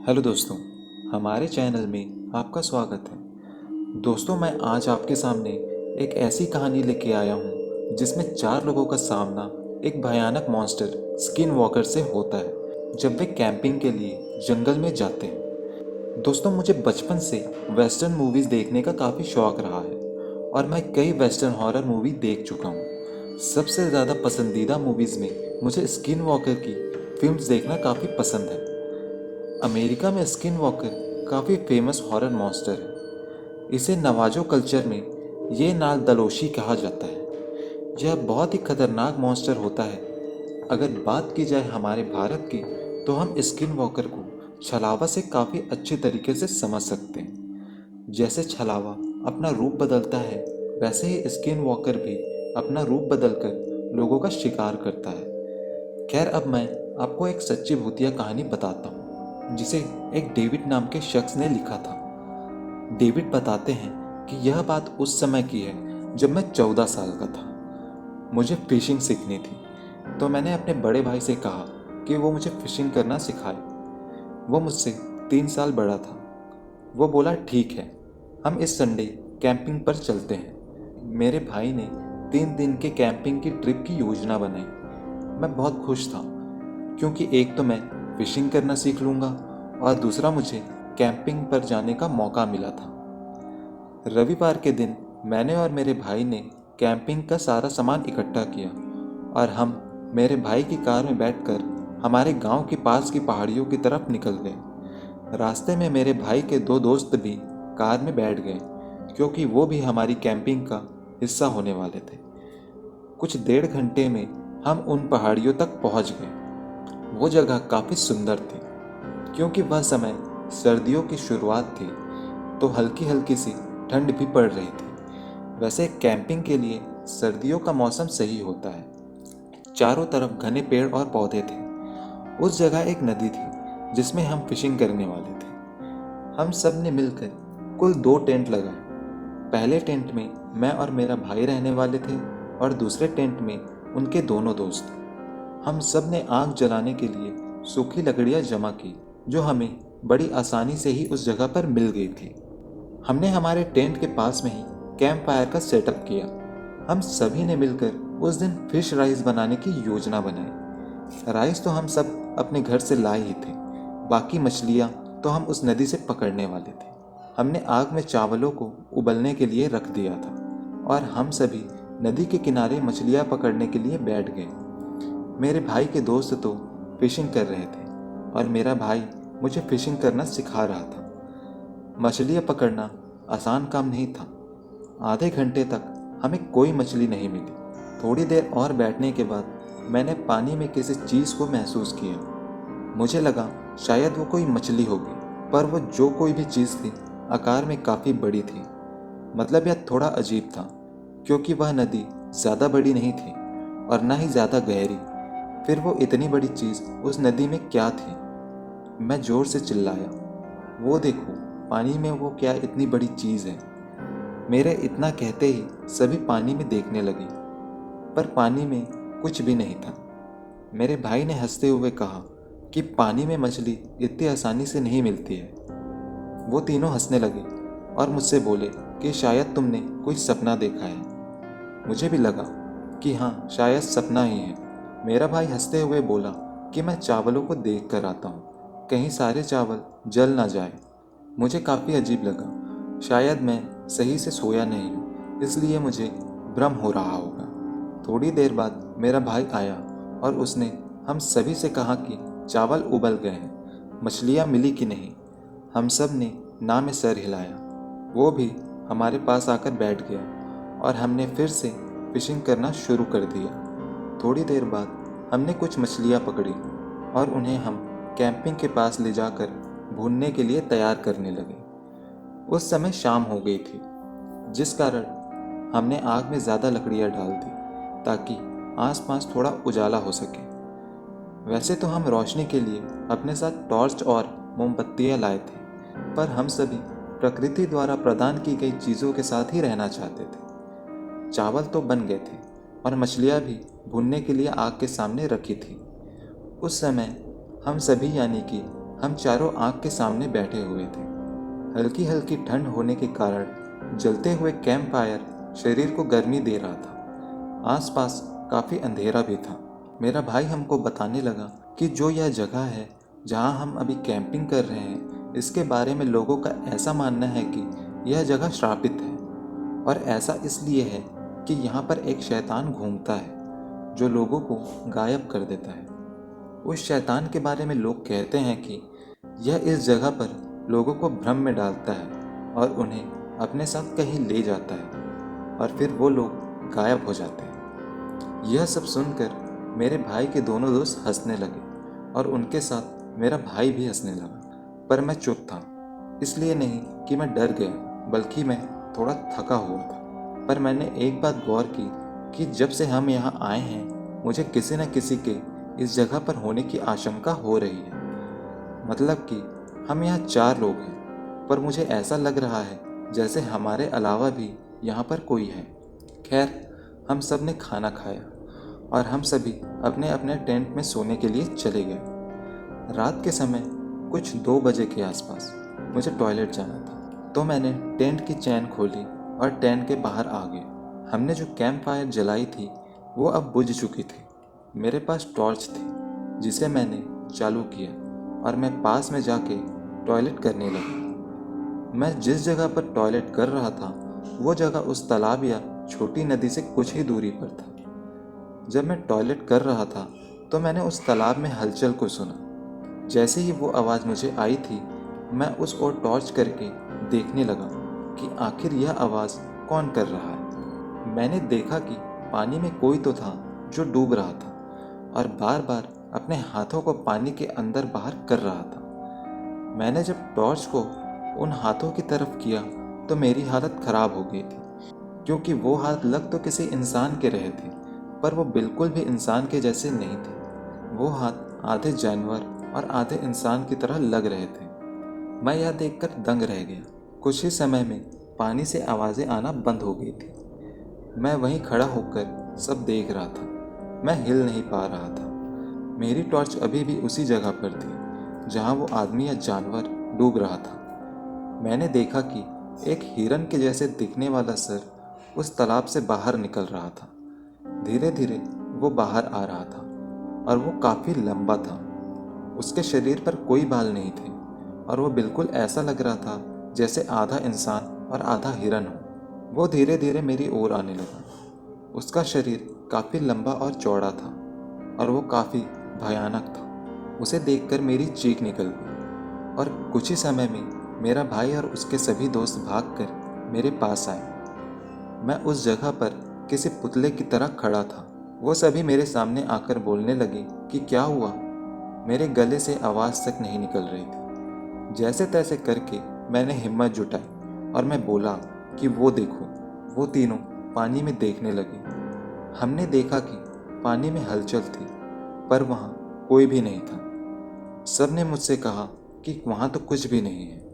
Hello दोस्तों, हमारे channel में आपका स्वागत है। दोस्तों, मैं आज आपके सामने एक ऐसी कहानी लेके आया हूँ जिसमें 4 लोगों का सामना एक भयानक मॉन्स्टर स्किन वॉकर से होता है जब वे कैंपिंग के लिए जंगल में जाते हैं। दोस्तों, मुझे बचपन से वेस्टर्न मूवीज़ देखने का काफ़ी शौक रहा है और मैं कई वेस्टर्न हॉरर मूवी देख चुका हूँ। सबसे ज़्यादा पसंदीदा मूवीज़ में मुझे स्किन वॉकर की फिल्म्स देखना काफ़ी पसंद है। अमेरिका में स्किन वॉकर काफ़ी फेमस हॉरर मॉन्स्टर है। इसे नवाजो कल्चर में ये नाग दलोशी कहा जाता है। यह बहुत ही खतरनाक मॉन्स्टर होता है। अगर बात की जाए हमारे भारत की, तो हम स्किन वॉकर को छलावा से काफ़ी अच्छे तरीके से समझ सकते हैं। जैसे छलावा अपना रूप बदलता है, वैसे ही स्किन वॉकर भी अपना रूप बदलकर लोगों का शिकार करता है। खैर, अब मैं आपको एक सच्ची भूतिया कहानी बताता हूँ जिसे एक डेविड नाम के शख्स ने लिखा था। डेविड बताते हैं कि यह बात उस समय की है जब मैं 14 साल का था। मुझे फिशिंग सीखनी थी, तो मैंने अपने बड़े भाई से कहा कि वो मुझे फिशिंग करना सिखाए। वो मुझसे 3 साल बड़ा था। वो बोला, ठीक है, हम इस संडे कैंपिंग पर चलते हैं। मेरे भाई ने 3 दिन के कैंपिंग की ट्रिप की योजना बनाई। मैं बहुत खुश था क्योंकि एक तो मैं फिशिंग करना सीख लूँगा और दूसरा मुझे कैंपिंग पर जाने का मौका मिला था। रविवार के दिन मैंने और मेरे भाई ने कैंपिंग का सारा सामान इकट्ठा किया और हम मेरे भाई की कार में बैठकर हमारे गांव के पास की पहाड़ियों की तरफ निकल गए। रास्ते में मेरे भाई के 2 दोस्त भी कार में बैठ गए क्योंकि वो भी हमारी कैंपिंग का हिस्सा होने वाले थे। कुछ 1.5 घंटे में हम उन पहाड़ियों तक पहुंच गए। वो जगह काफ़ी सुंदर थी क्योंकि वह समय सर्दियों की शुरुआत थी, तो हल्की हल्की सी ठंड भी पड़ रही थी। वैसे कैंपिंग के लिए सर्दियों का मौसम सही होता है। चारों तरफ घने पेड़ और पौधे थे। उस जगह एक नदी थी जिसमें हम फिशिंग करने वाले थे। हम सब ने मिलकर कुल 2 टेंट लगाए। पहले टेंट में मैं और मेरा भाई रहने वाले थे और दूसरे टेंट में उनके दोनों दोस्त। हम सब ने आग जलाने के लिए सूखी लकड़ियां जमा की, जो हमें बड़ी आसानी से ही उस जगह पर मिल गई थी। हमने हमारे टेंट के पास में ही कैंप फायर का सेटअप किया। हम सभी ने मिलकर उस दिन फिश राइस बनाने की योजना बनाई। राइस तो हम सब अपने घर से लाए ही थे, बाकी मछलियाँ तो हम उस नदी से पकड़ने वाले थे। हमने आग में चावलों को उबलने के लिए रख दिया था और हम सभी नदी के किनारे मछलियाँ पकड़ने के लिए बैठ गए। मेरे भाई के दोस्त तो फिशिंग कर रहे थे और मेरा भाई मुझे फिशिंग करना सिखा रहा था। मछलियाँ पकड़ना आसान काम नहीं था। आधे घंटे तक हमें कोई मछली नहीं मिली। थोड़ी देर और बैठने के बाद मैंने पानी में किसी चीज़ को महसूस किया। मुझे लगा शायद वो कोई मछली होगी, पर वो जो कोई भी चीज़ थी आकार में काफ़ी बड़ी थी। मतलब यह थोड़ा अजीब था क्योंकि वह नदी ज़्यादा बड़ी नहीं थी और ना ही ज़्यादा गहरी। फिर वो इतनी बड़ी चीज़ उस नदी में क्या थी? मैं ज़ोर से चिल्लाया, वो देखो, पानी में वो क्या इतनी बड़ी चीज़ है। मेरे इतना कहते ही सभी पानी में देखने लगे, पर पानी में कुछ भी नहीं था। मेरे भाई ने हंसते हुए कहा कि पानी में मछली इतनी आसानी से नहीं मिलती है। वो तीनों हंसने लगे और मुझसे बोले कि शायद तुमने कोई सपना देखा है। मुझे भी लगा कि हाँ, शायद सपना ही है। मेरा भाई हंसते हुए बोला कि मैं चावलों को देख कर आता हूँ, कहीं सारे चावल जल ना जाए। मुझे काफ़ी अजीब लगा। शायद मैं सही से सोया नहीं हूँ, इसलिए मुझे भ्रम हो रहा होगा। थोड़ी देर बाद मेरा भाई आया और उसने हम सभी से कहा कि चावल उबल गए हैं, मछलियाँ मिली कि नहीं। हम सब ने ना में सर हिलाया। वो भी हमारे पास आकर बैठ गया और हमने फिर से फिशिंग करना शुरू कर दिया। थोड़ी देर बाद हमने कुछ मछलियाँ पकड़ी और उन्हें हम कैंपिंग के पास ले जाकर भूनने के लिए तैयार करने लगे। उस समय शाम हो गई थी, जिस कारण हमने आग में ज़्यादा लकड़ियाँ डाल दी ताकि आसपास थोड़ा उजाला हो सके। वैसे तो हम रोशनी के लिए अपने साथ टॉर्च और मोमबत्तियाँ लाए थे, पर हम सभी प्रकृति द्वारा प्रदान की गई चीज़ों के साथ ही रहना चाहते थे। चावल तो बन गए थे और मछलियाँ भी भूनने के लिए आग के सामने रखी थी। उस समय हम सभी यानी कि हम चारों आग के सामने बैठे हुए थे। हल्की हल्की ठंड होने के कारण जलते हुए कैंप फायर शरीर को गर्मी दे रहा था। आसपास काफ़ी अंधेरा भी था। मेरा भाई हमको बताने लगा कि जो यह जगह है जहां हम अभी कैंपिंग कर रहे हैं, इसके बारे में लोगों का ऐसा मानना है कि यह जगह श्रापित है। और ऐसा इसलिए है कि यहाँ पर एक शैतान घूमता है जो लोगों को गायब कर देता है। उस शैतान के बारे में लोग कहते हैं कि यह इस जगह पर लोगों को भ्रम में डालता है और उन्हें अपने साथ कहीं ले जाता है और फिर वो लोग गायब हो जाते हैं। यह सब सुनकर मेरे भाई के दोनों दोस्त हंसने लगे और उनके साथ मेरा भाई भी हंसने लगा। पर मैं चुप था, इसलिए नहीं कि मैं डर गया, बल्कि मैं थोड़ा थका हुआ था। पर मैंने एक बात गौर की कि जब से हम यहाँ आए हैं, मुझे किसी न किसी के इस जगह पर होने की आशंका हो रही है। मतलब कि हम यहाँ 4 लोग हैं, पर मुझे ऐसा लग रहा है जैसे हमारे अलावा भी यहाँ पर कोई है। खैर, हम सब ने खाना खाया और हम सभी अपने अपने टेंट में सोने के लिए चले गए। रात के समय कुछ 2 बजे के आसपास मुझे टॉयलेट जाना था, तो मैंने टेंट की चैन खोली और टेंट के बाहर आ गया। हमने जो कैंप फायर जलाई थी वो अब बुझ चुकी थी। मेरे पास टॉर्च थी जिसे मैंने चालू किया और मैं पास में जाके टॉयलेट करने लगा। मैं जिस जगह पर टॉयलेट कर रहा था वो जगह उस तालाब या छोटी नदी से कुछ ही दूरी पर था। जब मैं टॉयलेट कर रहा था तो मैंने उस तालाब में हलचल को सुना। जैसे ही वो आवाज़ मुझे आई थी, मैं उस ओर टॉर्च करके देखने लगा कि आखिर यह आवाज़ कौन कर रहा है। मैंने देखा कि पानी में कोई तो था जो डूब रहा था और बार बार अपने हाथों को पानी के अंदर बाहर कर रहा था। मैंने जब टॉर्च को उन हाथों की तरफ किया तो मेरी हालत ख़राब हो गई थी, क्योंकि वो हाथ लग तो किसी इंसान के रहे थे, पर वो बिल्कुल भी इंसान के जैसे नहीं थे। वो हाथ आधे जानवर और आधे इंसान की तरह लग रहे थे। मैं यह देखकर दंग रह गया। कुछ ही समय में पानी से आवाज़ें आना बंद हो गई थी। मैं वहीं खड़ा होकर सब देख रहा था। मैं हिल नहीं पा रहा था। मेरी टॉर्च अभी भी उसी जगह पर थी जहां वो आदमी या जानवर डूब रहा था। मैंने देखा कि एक हिरन के जैसे दिखने वाला सर उस तालाब से बाहर निकल रहा था। धीरे धीरे वो बाहर आ रहा था और वो काफ़ी लंबा था। उसके शरीर पर कोई बाल नहीं थे और वो बिल्कुल ऐसा लग रहा था जैसे आधा इंसान और आधा हिरन हो। वो धीरे धीरे मेरी ओर आने लगा। उसका शरीर काफ़ी लंबा और चौड़ा था और वो काफ़ी भयानक था। उसे देखकर मेरी चीख निकल गई और कुछ ही समय में मेरा भाई और उसके सभी दोस्त भागकर मेरे पास आए। मैं उस जगह पर किसी पुतले की तरह खड़ा था। वो सभी मेरे सामने आकर बोलने लगे कि क्या हुआ। मेरे गले से आवाज़ तक नहीं निकल रही थी। जैसे तैसे करके मैंने हिम्मत जुटाई और मैं बोला कि वो देखो। वो तीनों पानी में देखने लगे। हमने देखा कि पानी में हलचल थी, पर वहाँ कोई भी नहीं था। सब ने मुझसे कहा कि वहाँ तो कुछ भी नहीं है।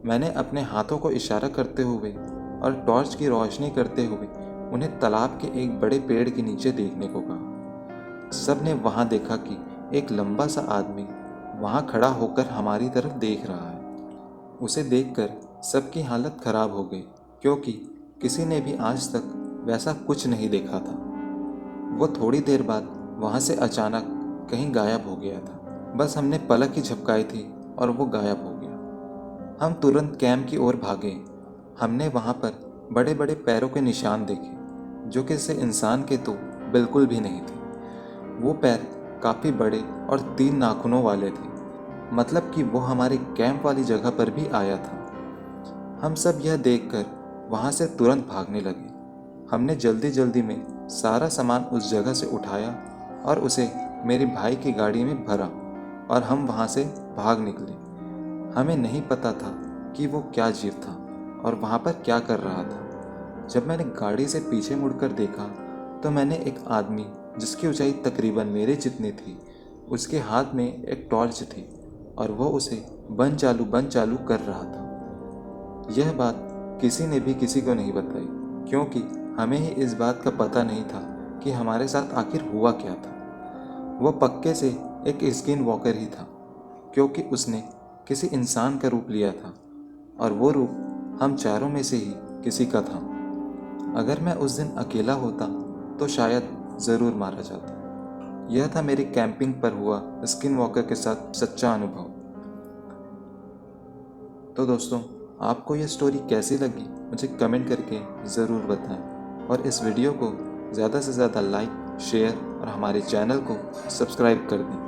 मैंने अपने हाथों को इशारा करते हुए और टॉर्च की रोशनी करते हुए उन्हें तालाब के एक बड़े पेड़ के नीचे देखने को कहा। सब ने वहाँ देखा कि एक लंबा सा आदमी वहाँ खड़ा होकर हमारी तरफ देख रहा है। उसे देखकर सबकी हालत खराब हो गई, क्योंकि किसी ने भी आज तक वैसा कुछ नहीं देखा था। वो थोड़ी देर बाद वहाँ से अचानक कहीं गायब हो गया था। बस हमने पलक ही झपकाई थी और वो गायब हो गया। हम तुरंत कैंप की ओर भागे। हमने वहाँ पर बड़े बड़े पैरों के निशान देखे, जो कि किसी इंसान के तो बिल्कुल भी नहीं थे। वो पैर काफ़ी बड़े और 3 नाखूनों वाले थे। मतलब कि वो हमारे कैंप वाली जगह पर भी आया था। हम सब यह देखकर वहाँ से तुरंत भागने लगे। हमने जल्दी जल्दी में सारा सामान उस जगह से उठाया और उसे मेरे भाई की गाड़ी में भरा और हम वहाँ से भाग निकले। हमें नहीं पता था कि वो क्या जीव था और वहाँ पर क्या कर रहा था। जब मैंने गाड़ी से पीछे मुड़कर देखा तो मैंने एक आदमी जिसकी ऊंचाई तकरीबन मेरे जितनी थी, उसके हाथ में एक टॉर्च थी और वह उसे बंद चालू कर रहा था। यह बात किसी ने भी किसी को नहीं बताई, क्योंकि हमें ही इस बात का पता नहीं था कि हमारे साथ आखिर हुआ क्या था। वह पक्के से एक स्किन वॉकर ही था, क्योंकि उसने किसी इंसान का रूप लिया था और वो रूप हम चारों में से ही किसी का था। अगर मैं उस दिन अकेला होता तो शायद ज़रूर मारा जाता। यह था मेरी कैंपिंग पर हुआ स्किन वॉकर के साथ सच्चा अनुभव। तो दोस्तों, आपको यह स्टोरी कैसी लगी मुझे कमेंट करके ज़रूर बताएं और इस वीडियो को ज़्यादा से ज़्यादा लाइक, शेयर और हमारे चैनल को सब्सक्राइब कर दें।